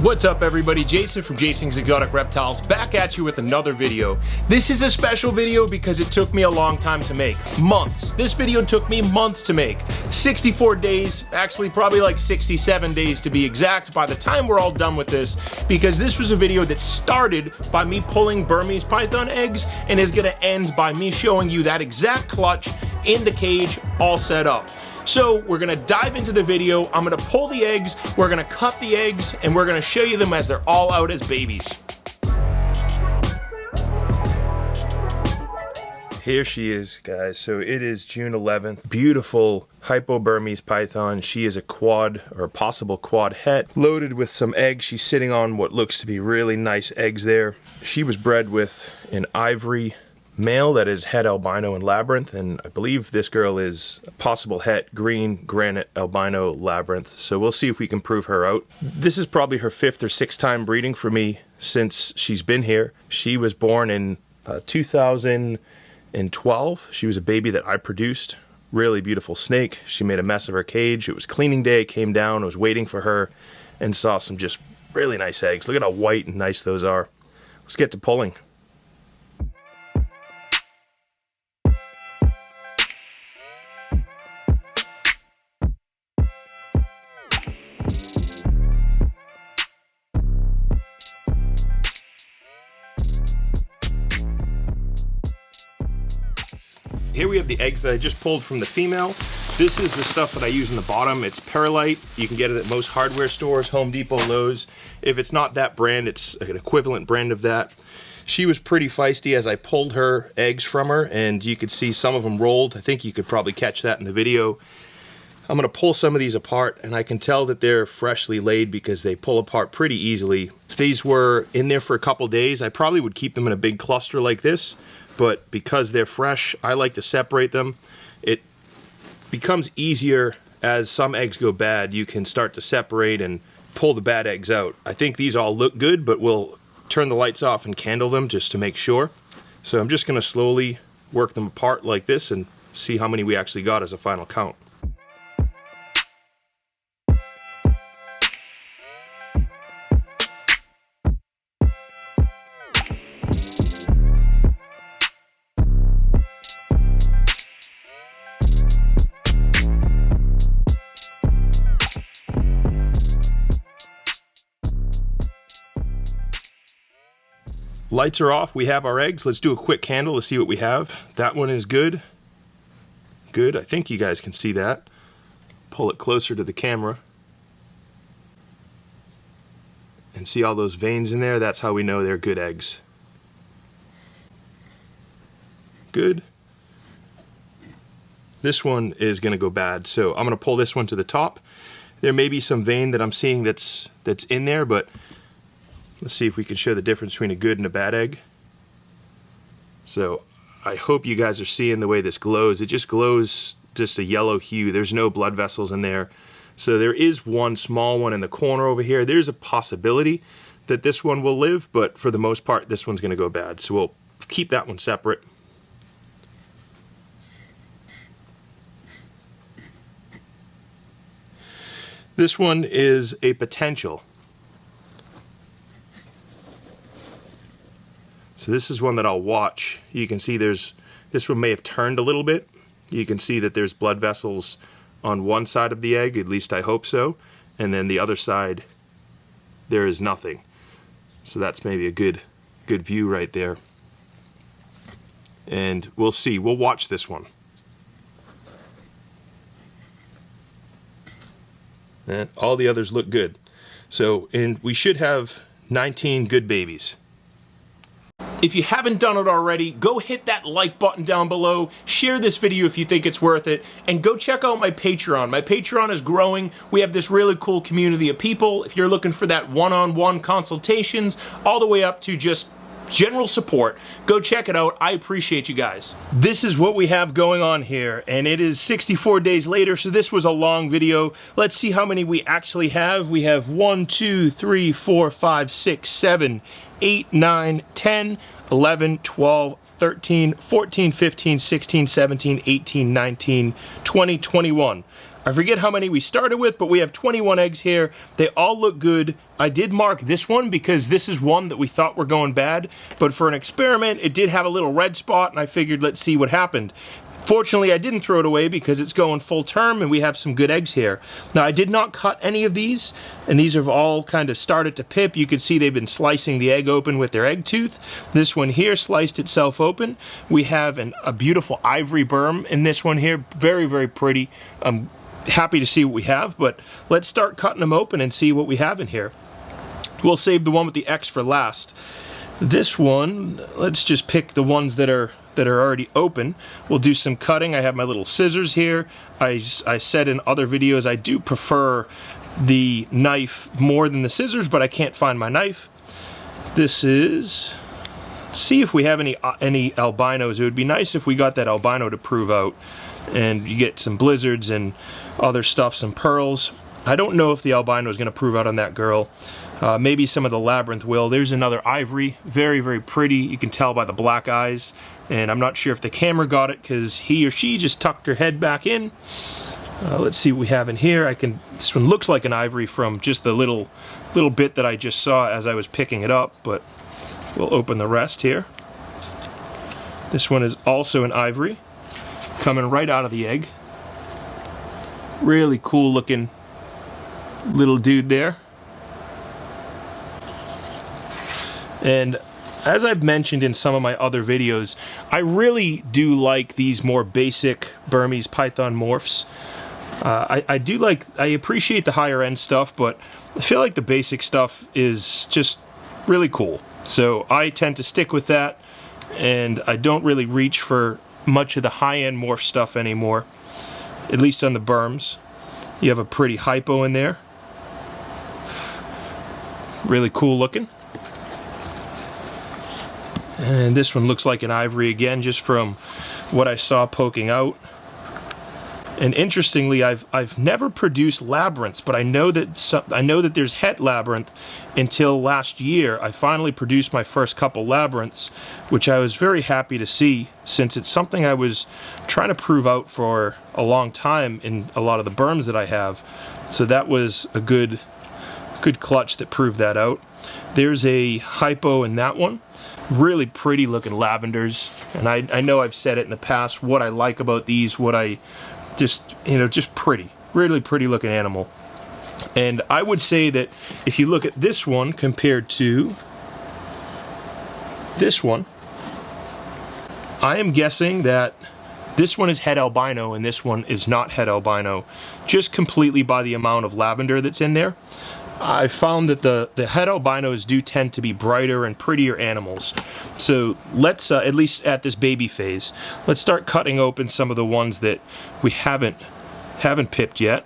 What's up everybody, Jason from C&C Exotic Reptiles back at you with another video. This is a special video because it took me a long time to make, months. This video took me months to make, 64 days, actually probably like 67 days to be exact by the time we're all done with this, because this was a video that started by me pulling Burmese python eggs and is gonna end by me showing you that exact clutch in the cage all set up. So we're gonna dive into the video, I'm gonna pull the eggs, we're gonna cut the eggs, and we're gonna show you them as they're all out as babies. Here she is, guys. So it is June 11th. Beautiful Burmese python. She is a quad, or a possible quad het, loaded with some eggs. She's sitting on what looks to be really nice eggs there. She was bred with an ivory male that is het albino and labyrinth, and I believe this girl is a possible het green granite albino labyrinth, so we'll see if we can prove her out. This is probably her 5th or 6th time breeding for me since she's been here. She was born in 2012. She was a baby that I produced. Really beautiful snake. She made a mess of her cage. It was cleaning day, came down, was waiting for her, and saw some just really nice eggs. Look at how white and nice those are. Let's get to pulling. Here we have the eggs that I just pulled from the female. This is the stuff that I use in the bottom. It's perlite. You can get it at most hardware stores, Home Depot, Lowe's. If it's not that brand, it's an equivalent brand of that. She was pretty feisty as I pulled her eggs from her, and you could see some of them rolled. I think you could probably catch that in the video. I'm gonna pull some of these apart, and I can tell that they're freshly laid because they pull apart pretty easily. If these were in there for a couple days, I probably would keep them in a big cluster like this. But because they're fresh, I like to separate them. It becomes easier as some eggs go bad. You can start to separate and pull the bad eggs out. I think these all look good, but we'll turn the lights off and candle them just to make sure. So I'm just gonna slowly work them apart like this and see how many we actually got as a final count. Lights are off, we have our eggs. Let's do a quick candle to see what we have. That one is good. Good, I think you guys can see that. Pull it closer to the camera. And see all those veins in there? That's how we know they're good eggs. Good. This one is gonna go bad, so I'm gonna pull this one to the top. There may be some vein that I'm seeing that's in there, but let's see if we can show the difference between a good and a bad egg. So I hope you guys are seeing the way this glows. It just glows just a yellow hue. There's no blood vessels in there. So there is one small one in the corner over here. There's a possibility that this one will live, but for the most part, this one's gonna go bad. So we'll keep that one separate. This one is a potential. So this is one that I'll watch. You can see this one may have turned a little bit. You can see that there's blood vessels on one side of the egg, at least I hope so. And then the other side, there is nothing. So that's maybe a good view right there. And we'll see, we'll watch this one. And all the others look good. So, and we should have 19 good babies. If you haven't done it already, go hit that like button down below, share this video if you think it's worth it, and go check out my Patreon. My Patreon is growing. We have this really cool community of people. If you're looking for that one-on-one consultations, all the way up to just general support, go check it out. I appreciate you guys. This is what we have going on here, and it is 64 days later, so this was a long video. Let's see how many we actually have. We have 1, 2, 3, 4, 5, 6, 7, 8, 9, 10, 11, 12, 13, 14, 15, 16, 17, 18, 19, 20, 21. I forget how many we started with, but we have 21 eggs here. They all look good. I did mark this one because this is one that we thought were going bad, but for an experiment, it did have a little red spot, and I figured let's see what happened. Fortunately, I didn't throw it away because it's going full term and we have some good eggs here. Now, I did not cut any of these, and these have all kind of started to pip. You can see they've been slicing the egg open with their egg tooth. This one here sliced itself open. We have a beautiful ivory burm in this one here. Very, very pretty. I'm happy to see what we have, but let's start cutting them open and see what we have in here. We'll save the one with the X for last. This one, let's just pick the ones that are already open. We'll do some cutting. I have my little scissors here. I said in other videos I do prefer the knife more than the scissors, but I can't find my knife. This is, see if we have any albinos. It would be nice if we got that albino to prove out, and you get some blizzards and other stuff, some pearls. I don't know if the albino is going to prove out on that girl. Maybe some of the labyrinth will. There's another ivory, very, very pretty. You can tell by the black eyes, and I'm not sure if the camera got it because he or she just tucked her head back in. Let's see what we have in here. This one looks like an ivory from just the little bit that I just saw as I was picking it up, but we'll open the rest here. This one is also an ivory, coming right out of the egg. Really cool looking little dude there. And as I've mentioned in some of my other videos, I really do like these more basic Burmese Python morphs. I appreciate the higher end stuff, but I feel like the basic stuff is just really cool. So I tend to stick with that, and I don't really reach for much of the high end morph stuff anymore, at least on the Burms. You have a pretty hypo in there. Really cool looking. And this one looks like an ivory again, just from what I saw poking out. And interestingly, I've never produced labyrinths, but I know that there's het labyrinth. Until last year, I finally produced my first couple labyrinths, which I was very happy to see, since it's something I was trying to prove out for a long time in a lot of the Burms that I have. So that was a good clutch that proved that out. There's a hypo in that one. Really pretty looking lavenders, and I know I've said it in the past what I like about these, what I just pretty, really pretty looking animal. And I would say that if you look at this one compared to this one, I am guessing that this one is het albino and this one is not het albino, just completely by the amount of lavender that's in there. I found that the het albinos do tend to be brighter and prettier animals. So let's, at least at this baby phase, let's start cutting open some of the ones that we haven't pipped yet.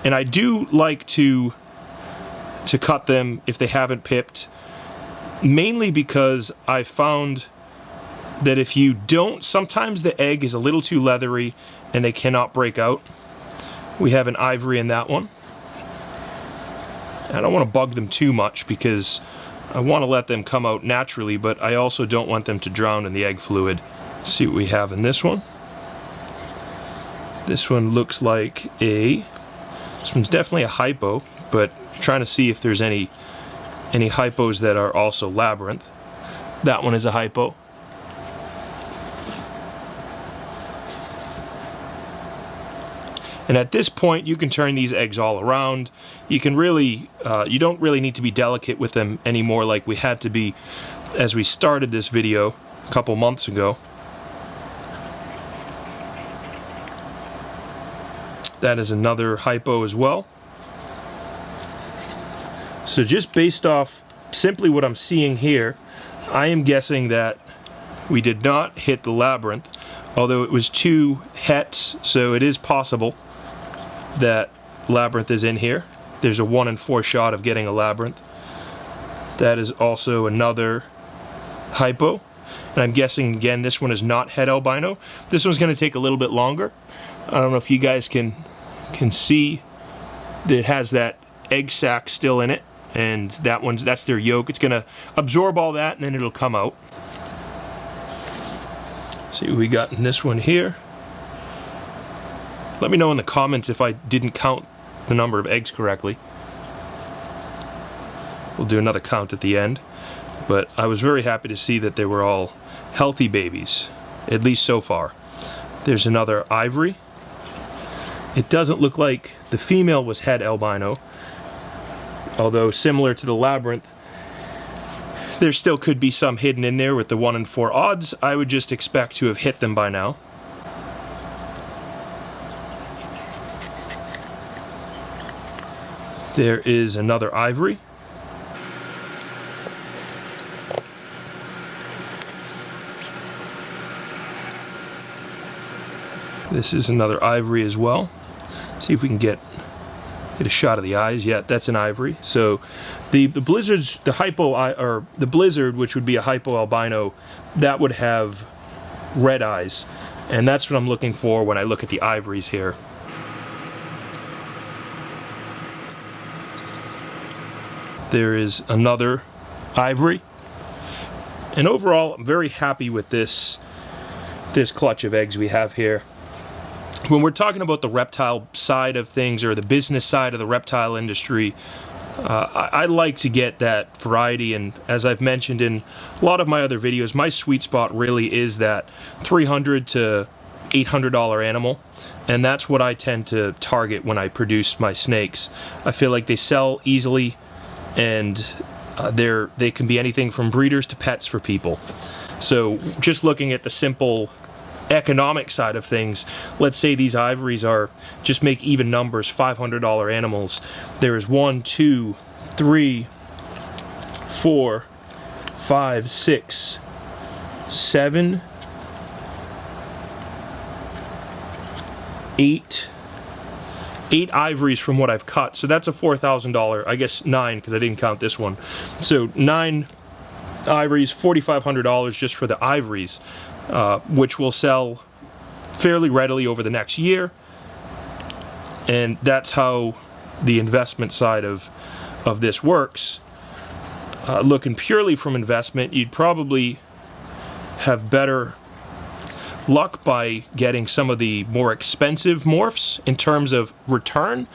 And I do like to cut them if they haven't pipped, mainly because I found that if you don't, sometimes the egg is a little too leathery and they cannot break out. We have an ivory in that one. I don't want to bug them too much because I want to let them come out naturally, but I also don't want them to drown in the egg fluid. Let's see what we have in this one. This one looks like this one's definitely a hypo, but I'm trying to see if there's any hypos that are also labyrinth. That one is a hypo. And at this point, you can turn these eggs all around. You can really, you don't really need to be delicate with them anymore like we had to be as we started this video a couple months ago. That is another hypo as well. So just based off simply what I'm seeing here, I am guessing that we did not hit the labyrinth, although it was 2 hets, so it is possible that labyrinth is in here. There's a 1 in 4 shot of getting a labyrinth. That is also another hypo. And I'm guessing, again, this one is not het albino. This one's going to take a little bit longer. I don't know if you guys can see that it has that egg sac still in it, and that's their yolk. It's going to absorb all that, and then it'll come out. See what we got in this one here. Let me know in the comments if I didn't count the number of eggs correctly. We'll do another count at the end. But I was very happy to see that they were all healthy babies, at least so far. There's another ivory. It doesn't look like the female was het albino, although similar to the labyrinth, there still could be some hidden in there with the 1 in 4 odds. I would just expect to have hit them by now. There is another ivory. This is another ivory as well. See if we can get a shot of the eyes. Yeah, that's an ivory. So the blizzards, the blizzard, which would be a hypoalbino, that would have red eyes, and that's what I'm looking for when I look at the ivories here. There is another ivory, and overall I'm very happy with this clutch of eggs we have here. When we're talking about the reptile side of things, or the business side of the reptile industry, I like to get that variety, and as I've mentioned in a lot of my other videos, my sweet spot really is that $300 to $800 animal, and that's what I tend to target when I produce my snakes. I feel like they sell easily, and they can be anything from breeders to pets for people. So just looking at the simple economic side of things, let's say these ivories are, just make even numbers, $500 animals. There is 1, 2, 3, 4, 5, 6, 7, 8 ivories from what I've cut. So that's a $4,000, I guess 9 because I didn't count this one. So 9 ivories, $4,500 just for the ivories. Which will sell fairly readily over the next year, and that's how the investment side of this works. Looking purely from investment, you'd probably have better luck by getting some of the more expensive morphs in terms of return,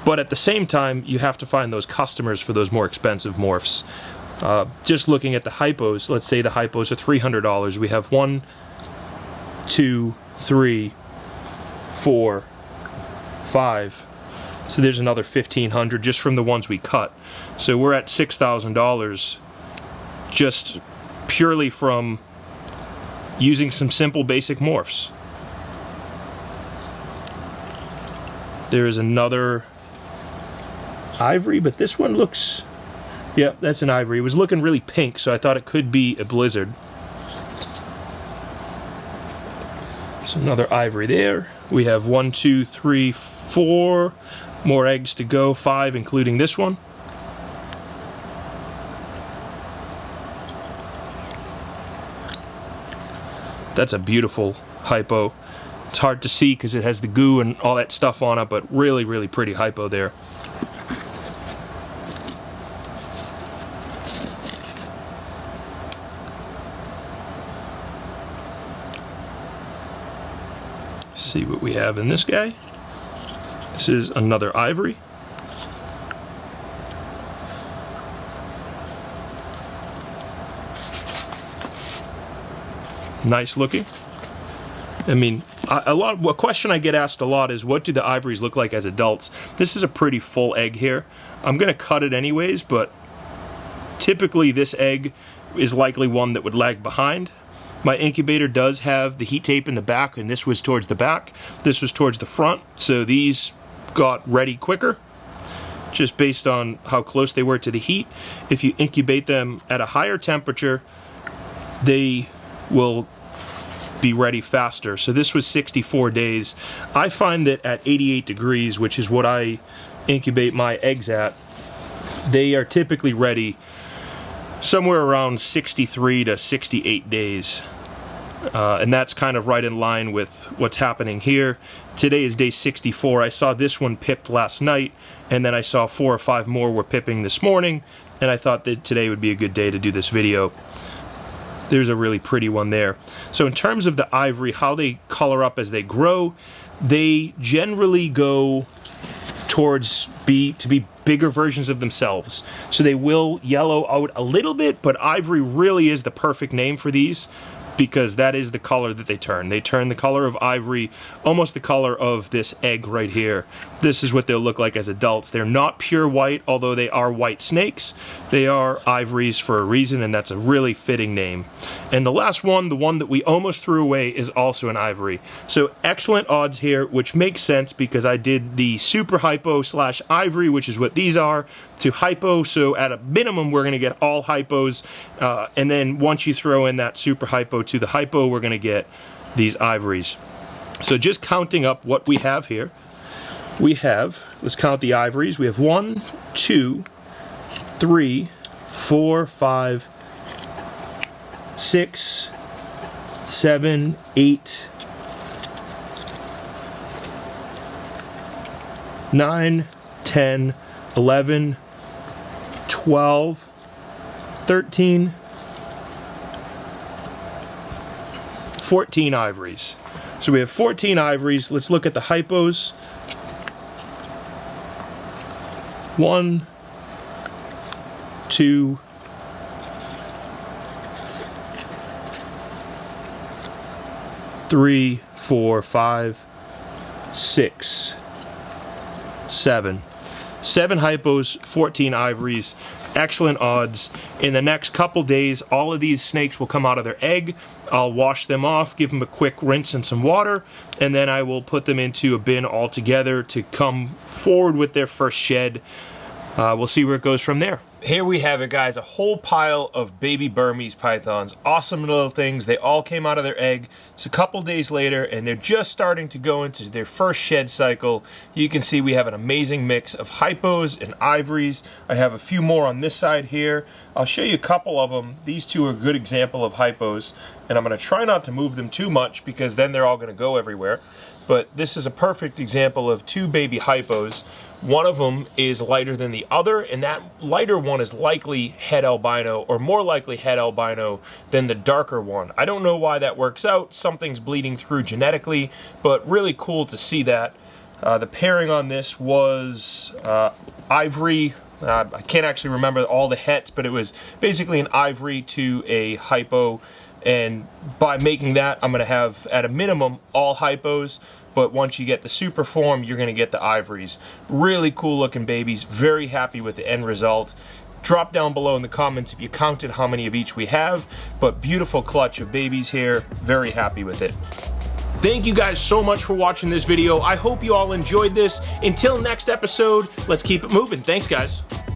but at the same time you have to find those customers for those more expensive morphs. Just looking at the hypos, let's say the hypos are $300. We have 1, 2, 3, 4, 5. So there's another $1,500 just from the ones we cut. So we're at $6,000 just purely from using some simple basic morphs. There is another ivory, but this one looks... Yep, that's an ivory. It was looking really pink, so I thought it could be a blizzard. So another ivory there. We have 1, 2, 3, 4 more eggs to go, 5 including this one. That's a beautiful hypo. It's hard to see because it has the goo and all that stuff on it, but really, really pretty hypo there. See what we have in this guy. This is another ivory. Nice looking. I mean, a question I get asked a lot is, what do the ivories look like as adults? This is a pretty full egg here. I'm gonna cut it anyways, but typically this egg is likely one that would lag behind. My incubator does have the heat tape in the back, and this was towards the back. This was towards the front, so these got ready quicker, just based on how close they were to the heat. If you incubate them at a higher temperature, they will be ready faster. So this was 64 days. I find that at 88 degrees, which is what I incubate my eggs at, they are typically ready somewhere around 63 to 68 days. And that's kind of right in line with what's happening here. Today is day 64. I saw this one pipped last night, and then I saw 4 or 5 more were pipping this morning, and I thought that today would be a good day to do this video. There's a really pretty one there. So in terms of the ivory, how they color up as they grow, they generally go towards to be bigger versions of themselves. So they will yellow out a little bit, but ivory really is the perfect name for these, because that is the color that they turn. They turn the color of ivory, almost the color of this egg right here. This is what they'll look like as adults. They're not pure white, although they are white snakes. They are ivories for a reason, and that's a really fitting name. And the last one, the one that we almost threw away, is also an ivory. So excellent odds here, which makes sense because I did the super hypo slash ivory, which is what these are, to hypo. So at a minimum, we're gonna get all hypos. And then once you throw in that super hypo to the hypo, we're gonna get these ivories. So just counting up what we have here, we have, let's count the ivories. We have 1, 2, 3, 4, 5, 6, 7, 8, 9, 10, 11, 12, 13, 14 ivories. So we have 14 ivories. Let's look at the hypos. 1, 2, 3, 4, 5, 6, 7. 7 hypos, 14 ivories. Excellent odds. In the next couple days, all of these snakes will come out of their egg. I'll wash them off, give them a quick rinse in some water, and then I will put them into a bin altogether to come forward with their first shed. We'll see where it goes from there. Here we have it, guys, a whole pile of baby Burmese pythons. Awesome little things. They all came out of their egg. It's a couple days later, and they're just starting to go into their first shed cycle. You can see we have an amazing mix of hypos and ivories. I have a few more on this side here. I'll show you a couple of them. These two are a good example of hypos, and I'm going to try not to move them too much because then they're all going to go everywhere. But this is a perfect example of 2 baby hypos. One of them is lighter than the other, and that lighter one is likely head albino, or more likely head albino than the darker one. I don't know why that works out. Something's bleeding through genetically, but really cool to see that. The pairing on this was ivory. I can't actually remember all the hets, but it was basically an ivory to a hypo. And by making that, I'm going to have, at a minimum, all hypos. But once you get the super form, you're going to get the ivories. Really cool looking babies. Very happy with the end result. Drop down below in the comments if you counted how many of each we have. But beautiful clutch of babies here. Very happy with it. Thank you guys so much for watching this video. I hope you all enjoyed this. Until next episode, let's keep it moving. Thanks, guys.